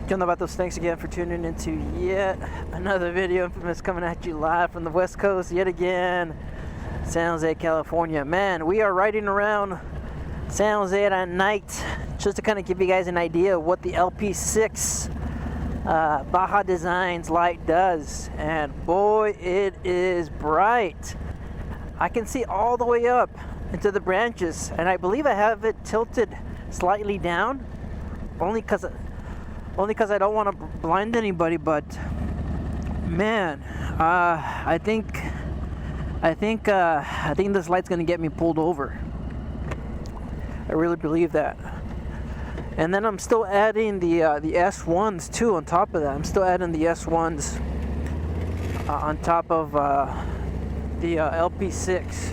John Novatos, thanks again for tuning into yet another video. Infamous coming at you live from the West Coast yet again, San Jose, California. Man, we are riding around San Jose at night just to kind of give you guys an idea of what the LP6 Baja Designs light does. And boy, it is bright. I can see all the way up into the branches, and I believe I have it tilted slightly down, only because I don't want to blind anybody. But man, I think this light's gonna get me pulled over. I really believe that. And then I'm still adding the S1s too on top of that. I'm still adding the S1s on top of the LP6.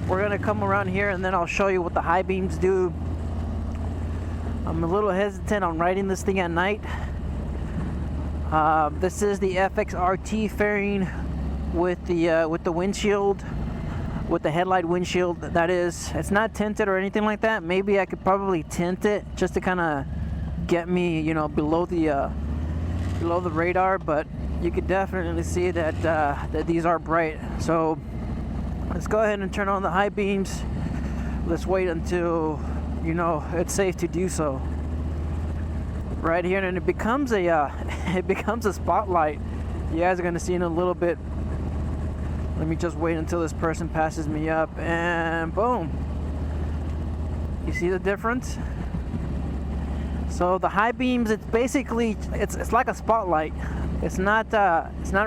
We're gonna come around here and then I'll show you what the high beams do. I'm a little hesitant on riding this thing at night. This is the FX3 fairing with the windshield, with the headlight windshield. That is, it's not tinted or anything like that. Maybe I could probably tint it just to kind of get me, you know, below the radar. But you could definitely see that that these are bright. So let's go ahead and turn on the high beams. Let's wait until, you know, it's safe to do so. Right here, and it becomes a spotlight. You guys are gonna see in a little bit. Let me just wait until this person passes me up, and boom. You see the difference? So the high beams, it's basically it's like a spotlight. It's not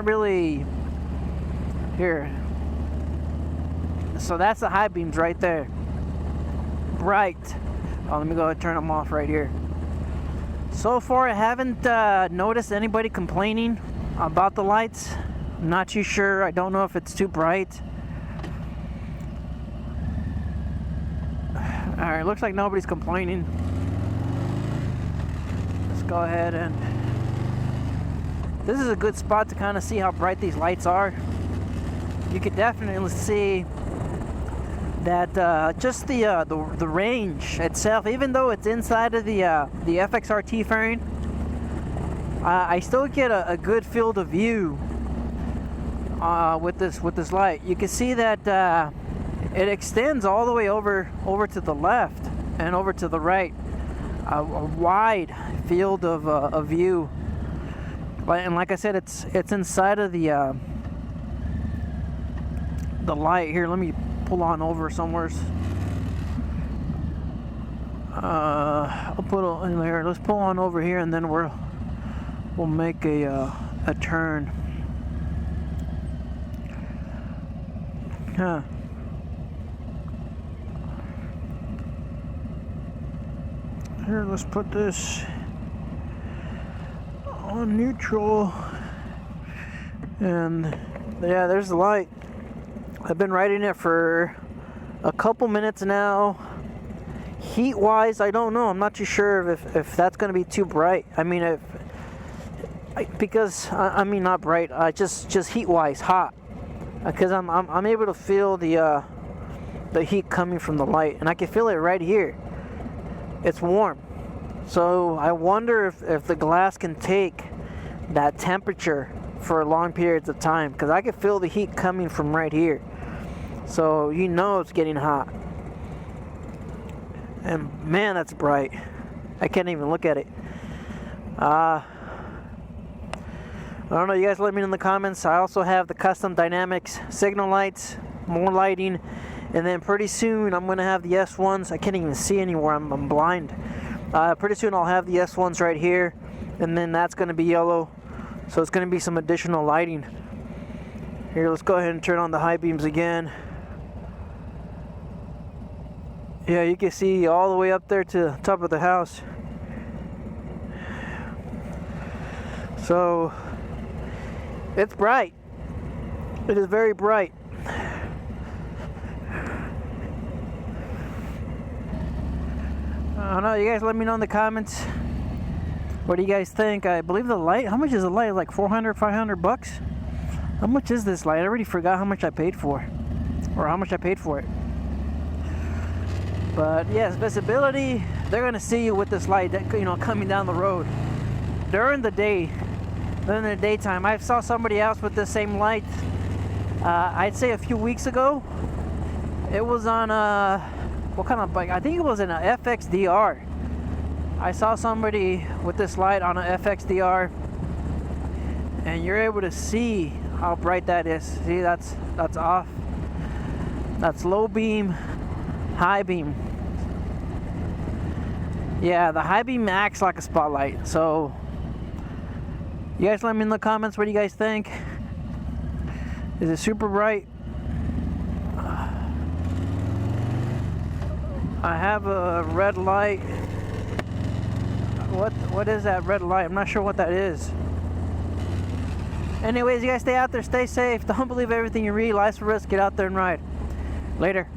really here. So that's the high beams right there. Bright. Oh, let me go ahead and turn them off right here. So far, I haven't noticed anybody complaining about the lights. I'm not too sure. I don't know if it's too bright. Alright, looks like nobody's complaining. Let's go ahead and... This is a good spot to kind of see how bright these lights are. You could definitely see that just the range itself, even though it's inside of the FX3 fairing, I still get a good field of view with this light. You can see that it extends all the way over to the left and over to the right, a wide field of view. And like I said, it's inside of the light here. Let me pull on over somewhere. I'll put it in there. Let's pull on over here, and then we'll make a turn. Huh. Here, let's put this on neutral, and yeah, there's the light. I've been riding it for a couple minutes now. Heat wise, I don't know. I'm not too sure if that's going to be too bright. I mean, not bright. Just heat wise, hot. Because I'm able to feel the heat coming from the light, and I can feel it right here. It's warm. So I wonder if the glass can take that temperature for long periods of time, because I can feel the heat coming from right here. So you know it's getting hot. And man, that's bright. I can't even look at it. I don't know, you guys let me know in the comments. I also have the custom dynamics signal lights, more lighting, and then pretty soon I'm going to have the S1s. I can't even see anywhere, I'm blind. Pretty soon I'll have the S1s right here, and then that's going to be yellow. So it's going to be some additional lighting. Here, let's go ahead and turn on the high beams again. Yeah, you can see all the way up there to the top of the house. So it's bright. It is very bright. I don't know, you guys let me know in the comments. What do you guys think? I believe the light, how much is the light? Like 400, 500 bucks? How much is this light? I already forgot how much I paid for. Or how much I paid for it. But yes, visibility, they're gonna see you with this light, you know, coming down the road. during the day, during the daytime. I saw somebody else with the same light, I'd say a few weeks ago. It was on what kind of bike? I think it was in an FXDR. I saw somebody with this light on an FXDR, and you're able to see how bright that is. See, that's off. That's low beam, high beam. Yeah, the high beam acts like a spotlight. So you guys let me in the comments, what do you guys think? Is it super bright? I have a red light. What is that red light? I'm not sure what that is. Anyways, you guys stay out there, stay safe. Don't believe everything you read. Life's a risk. Get out there and ride. Later.